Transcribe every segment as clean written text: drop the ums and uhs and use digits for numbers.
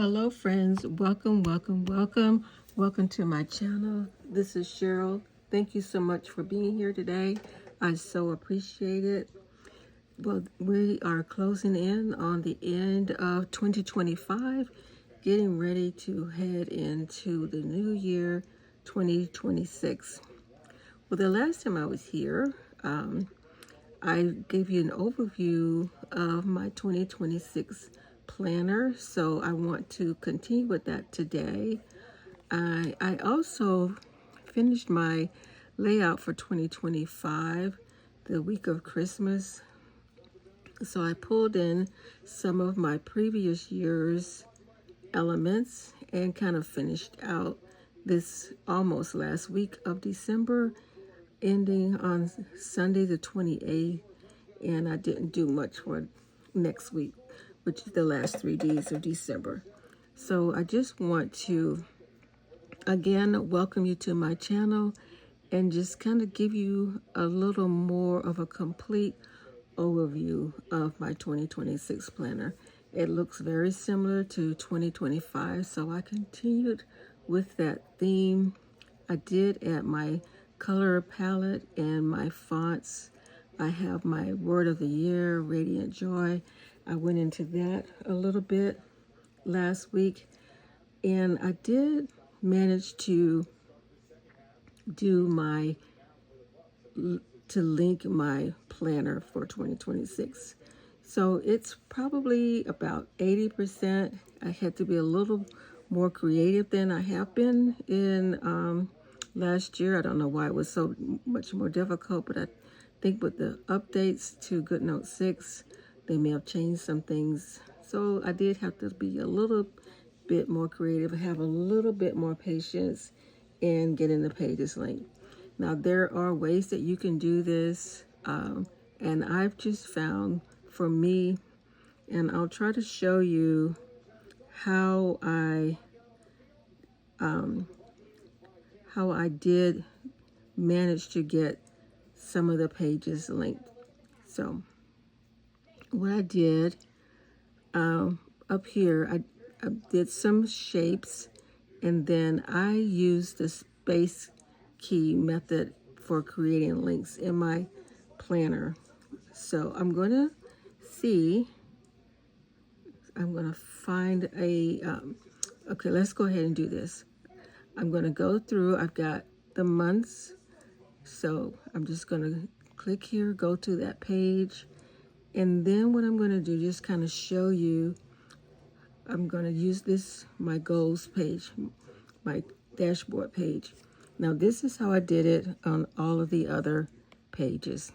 Hello friends, welcome to my channel. This is Cheryl. Thank you so much for being here today. I so appreciate it. Well, we are closing in on the end of 2025, getting ready to head into the new year 2026. Well, the last time I was here, I gave you an overview of my 2026 planner, so I want to continue with that today. I also finished my layout for 2025, the week of Christmas. So I pulled in some of my previous year's elements and kind of finished out this almost last week of December, ending on Sunday the 28th, and I didn't do much for next week, which is the last 3 days of December. So I just want to again welcome you to my channel and just kind of give you a little more of a complete overview of my 2026 planner. It looks very similar to 2025, so I continued with that theme. I did add my color palette and my fonts. I have my word of the year, Radiant Joy. I went into that a little bit last week, and I did manage to link my planner for 2026. So it's probably about 80%. I had to be a little more creative than I have been in last year. I don't know why it was so much more difficult, but I think with the updates to GoodNotes 6, they may have changed some things. So I did have to be a little bit more creative, have a little bit more patience in getting the pages linked. Now, there are ways that you can do this, and I've just found for me, and I'll try to show you how I did manage to get some of the pages linked. So what I did up here, I did some shapes, and then I used the space key method for creating links in my planner. So I'm going to find a, okay, let's go ahead and do this. I'm going to go through, I've got the months. So I'm just going to click here, go to that page. And then what I'm going to do, just kind of show you, I'm going to use this, my goals page, my dashboard page. Now this is how I did it on all of the other pages.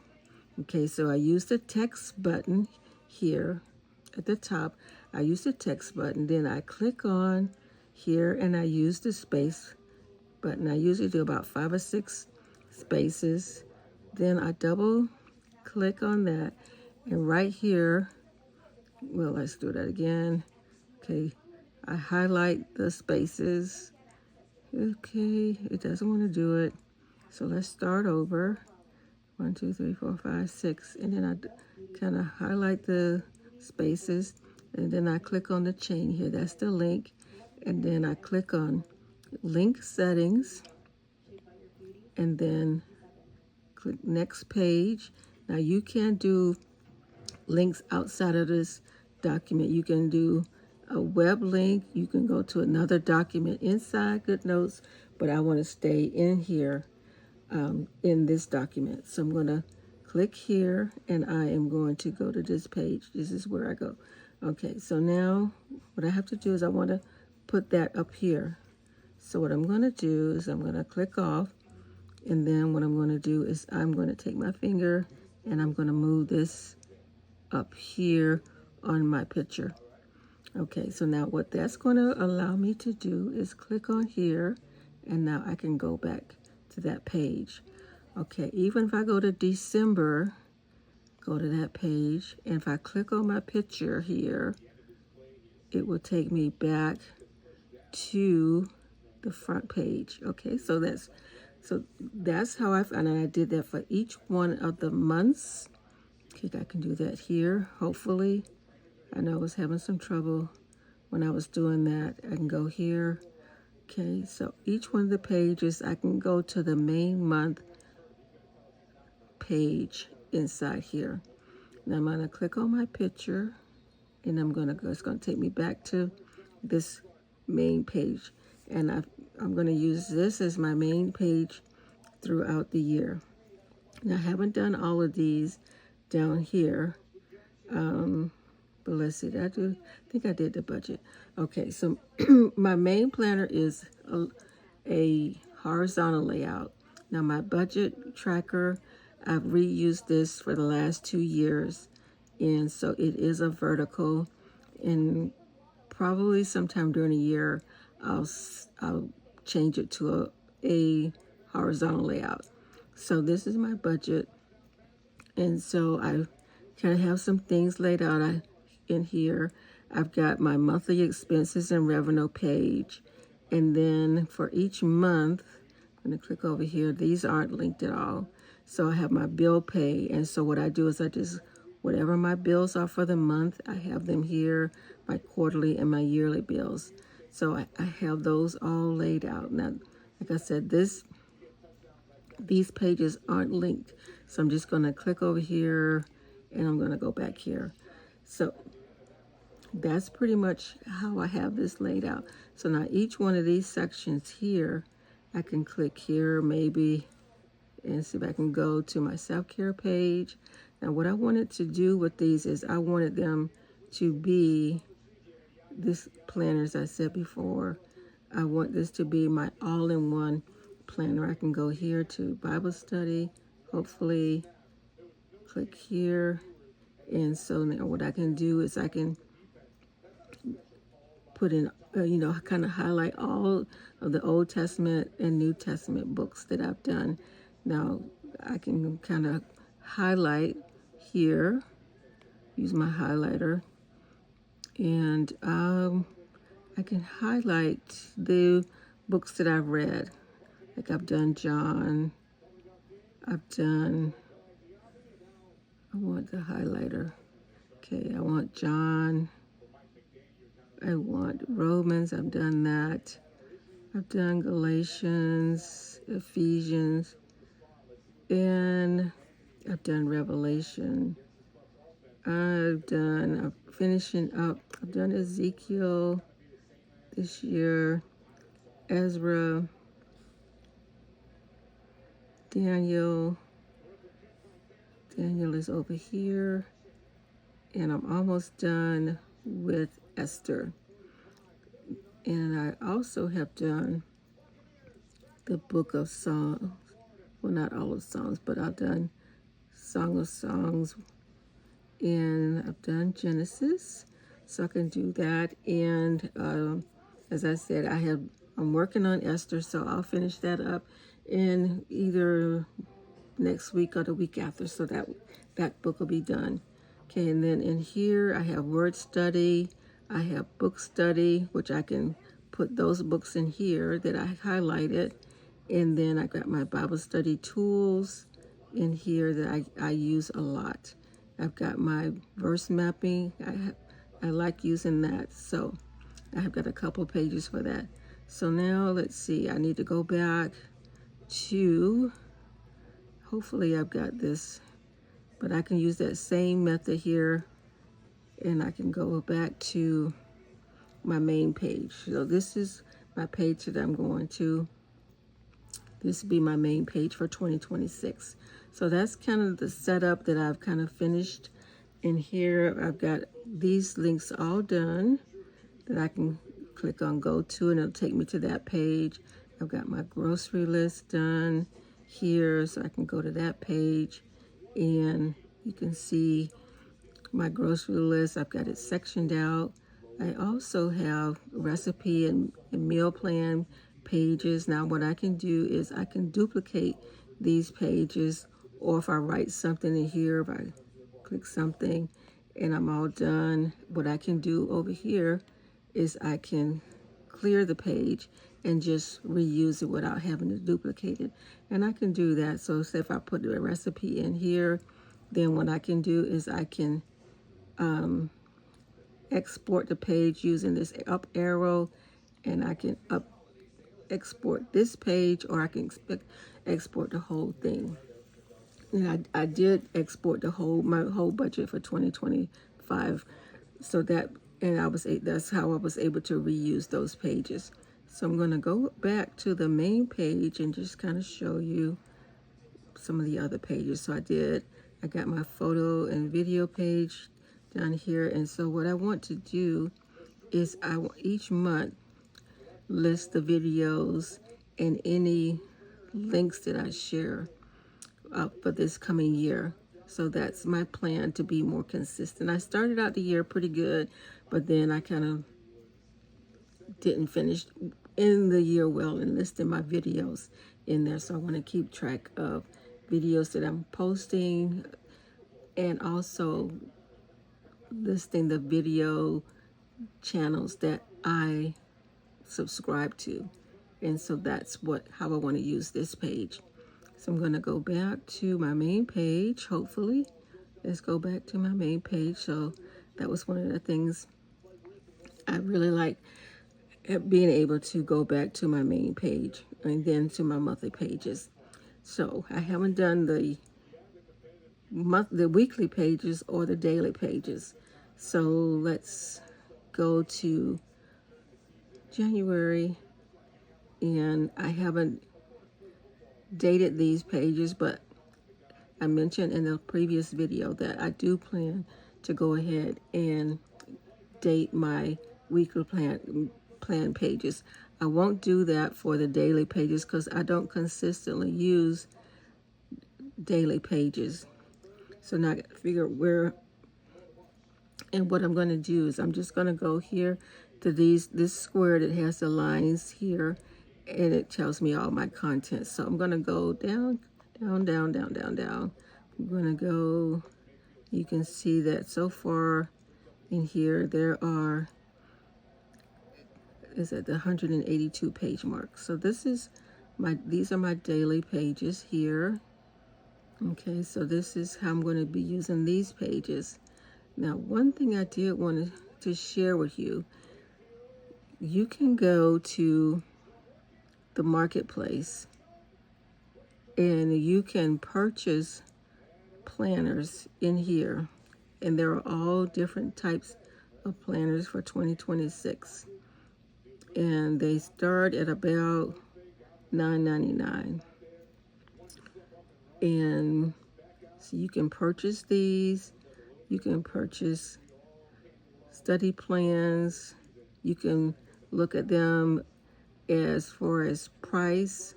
Okay, so I used the text button here at the top. I use the text button, then I click on here and I use the space button. I usually do about 5 or 6 spaces. Then I double click on that, and right here, well, let's do that again. Okay, I highlight the spaces. Okay, it doesn't want to do it. So let's start over. 1, 2, 3, 4, 5, 6. And then I kind of highlight the spaces. And then I click on the chain here. That's the link. And then I click on link settings. And then click next page. Now you can do links outside of this document. You can do a web link. You can go to another document inside GoodNotes, but I want to stay in here in this document. So I'm going to click here and I am going to go to this page. This is where I go. Okay, so now what I have to do is I want to put that up here. So what I'm going to do is I'm going to click off, and then what I'm going to do is I'm going to take my finger and I'm going to move this up here on my picture. Okay, so now what that's going to allow me to do is click on here, and now I can go back to that page. Okay, even if I go to December, go to that page, and if I click on my picture here, it will take me back to the front page. Okay, so that's how and I did that for each one of the months. Okay, I can do that here, hopefully. I know I was having some trouble when I was doing that. I can go here. Okay, so each one of the pages, I can go to the main month page inside here. Now I'm going to click on my picture, and I'm going to go, it's going to take me back to this main page. And I'm going to use this as my main page throughout the year. Now I haven't done all of these down here, but let's see, I think I did the budget. Okay, so my main planner is a horizontal layout. Now my budget tracker, I've reused this for the last 2 years, and so it is a vertical, and probably sometime during the year I'll change it to a horizontal layout. So this is my budget, and so I kind of have some things laid out in here. I've got my monthly expenses and revenue page, and then for each month, I'm going to click over here. These aren't linked at all. So I have my bill pay, and so what I do is I just, whatever my bills are for the month, I have them here, my quarterly and my yearly bills. So I have those all laid out. Now, like I said, these pages aren't linked. So I'm just going to click over here, and I'm going to go back here. So that's pretty much how I have this laid out. So now each one of these sections here, I can click here maybe and see if I can go to my self-care page. Now what I wanted to do with these is I wanted them to be this planner, as I said before. I want this to be my all-in-one planner. I can go here to Bible study, hopefully click here. And so now what I can do is I can put in, kind of highlight all of the Old Testament and New Testament books that I've done. Now I can kind of highlight here, use my highlighter, and I can highlight the books that I've read. Like I've done John, I want the highlighter. Okay, I want John, I want Romans, I've done that. I've done Galatians, Ephesians, and I've done Revelation. I'm finishing up, I've done Ezekiel this year, Ezra, Daniel is over here, and I'm almost done with Esther. And I also have done the book of Songs. Well, not all of Songs, but I've done Song of Songs, and I've done Genesis, so I can do that. And as I said, I'm working on Esther, so I'll finish that up in either next week or the week after, so that book will be done. Okay, and then in here I have word study, I have book study, which I can put those books in here that I highlighted, and then I got my Bible study tools in here that I use a lot. I've got my verse mapping. I like using that, so I have got a couple pages for that. So now let's see, I need to go back to, hopefully I've got this, but I can use that same method here, and I can go back to my main page. So this is my page that I'm going to. This will be my main page for 2026. So that's kind of the setup that I've kind of finished. In here, I've got these links all done that I can click on go to, and it'll take me to that page. I've got my grocery list done here, so I can go to that page, and you can see my grocery list. I've got it sectioned out. I also have recipe and meal plan pages. Now what I can do is I can duplicate these pages, or if I write something in here, if I click something and I'm all done, what I can do over here is I can clear the page and just reuse it without having to duplicate it. And I can do that. So say if I put a recipe in here, then what I can do is I can export the page using this up arrow, and I can export this page, or I can export the whole thing. And I did export my whole budget for 2025, so that's how I was able to reuse those pages. So I'm going to go back to the main page and just kind of show you some of the other pages. So I got my photo and video page down here. And so what I want to do is each month list the videos and any links that I share for this coming year. So that's my plan, to be more consistent. I started out the year pretty good, but then I kind of didn't finish in the year well and listing my videos in there. So I want to keep track of videos that I'm posting, and also listing the video channels that I subscribe to. And so that's how I want to use this page. So I'm going to go back to my main page, hopefully. Let's go back to my main page. So that was one of the things I really like, being able to go back to my main page and then to my monthly pages. So I haven't done the weekly pages or the daily pages. So let's go to January, and I haven't dated these pages, but I mentioned in the previous video that I do plan to go ahead and date my weekly plan pages. I won't do that for the daily pages because I don't consistently use daily pages. So now I got to figure where, and what I'm going to do is I'm just going to go here to this square that has the lines here, and it tells me all my content. So I'm going to go down, down, down, down, down, down. I'm going to go, you can see that so far in here there is at the 182 page mark. So these are my daily pages here. Okay, so this is how I'm going to be using these pages. Now, one thing I did want to share with you, you can go to the marketplace and you can purchase planners in here, and there are all different types of planners for 2026, and they start at about $9.99. And so you can purchase these. You can purchase study plans. You can look at them as far as price.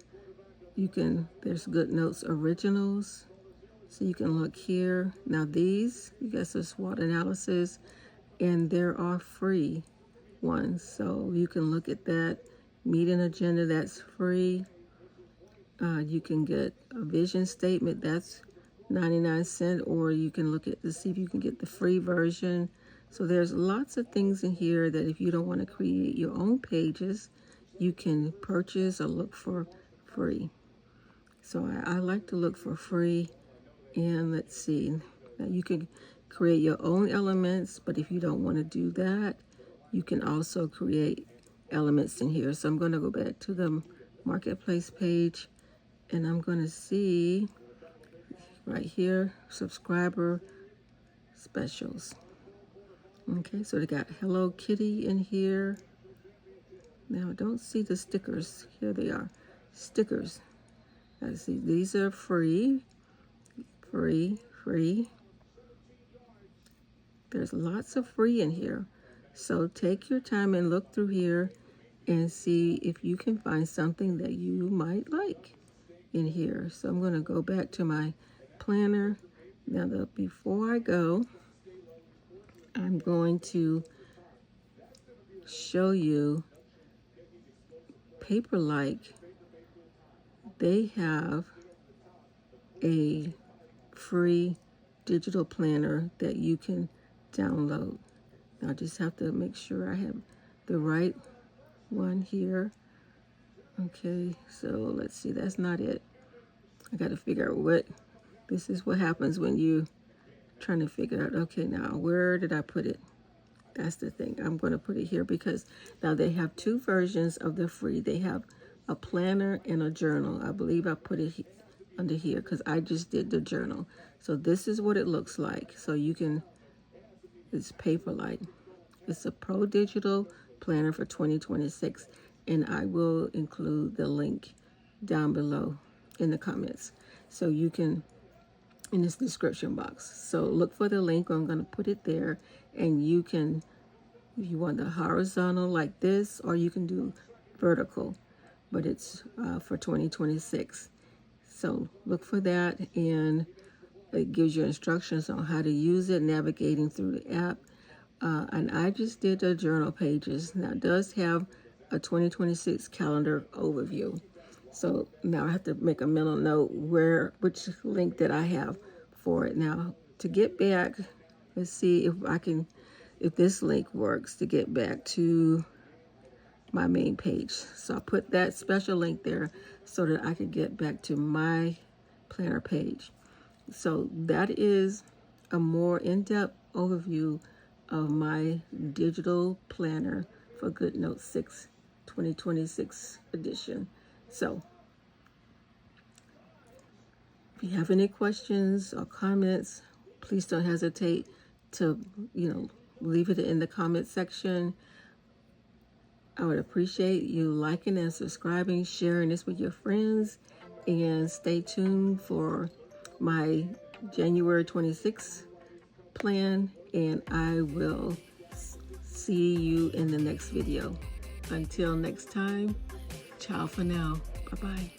There's GoodNotes originals. So you can look here. Now these, you got some SWOT analysis, and there are free ones. So you can look at that. Meeting agenda, that's free. You can get a vision statement, that's 99 cents, or you can look to see if you can get the free version. So there's lots of things in here that if you don't want to create your own pages, you can purchase or look for free. So I like to look for free. And let's see, now you can create your own elements, but if you don't want to do that, you can also create elements in here. So I'm going to go back to the marketplace page, and I'm going to see right here, subscriber specials. Okay, so they got Hello Kitty in here. Now I don't see the stickers. Here they are, stickers. I see these are free. There's lots of free in here. So take your time and look through here and see if you can find something that you might like in here. So I'm going to go back to my planner. Now, before I go, I'm going to show you Paperlike. They have a free digital planner that you can download. Now I just have to make sure I have the right one here. Okay, so let's see, that's not it. I got to figure out this is what happens when you trying to figure out, okay, now where did I put it? That's the thing. I'm going to put it here because now they have two versions of the free. They have a planner and a journal. I believe I put it under here because I just did the journal. So this is what it looks like. So you can, it's Paperlight. It's a Pro Digital Planner for 2026. And I will include the link down below in the comments. So you can, in this description box. So look for the link. I'm going to put it there. And you can, if you want the horizontal like this, or you can do vertical. But it's for 2026. So look for that, and it gives you instructions on how to use it, navigating through the app. And I just did the journal pages. Now it does have a 2026 calendar overview. So now I have to make a mental note which link that I have for it. Now to get back, let's see if this link works to get back to my main page. So I put that special link there so that I could get back to my planner page. So that is a more in-depth overview of my digital planner for GoodNotes 6 2026 edition. So if you have any questions or comments, please don't hesitate to, leave it in the comment section. I would appreciate you liking and subscribing, sharing this with your friends, and stay tuned for my January 26th plan, and I will see you in the next video. Until next time, ciao for now. Bye-bye.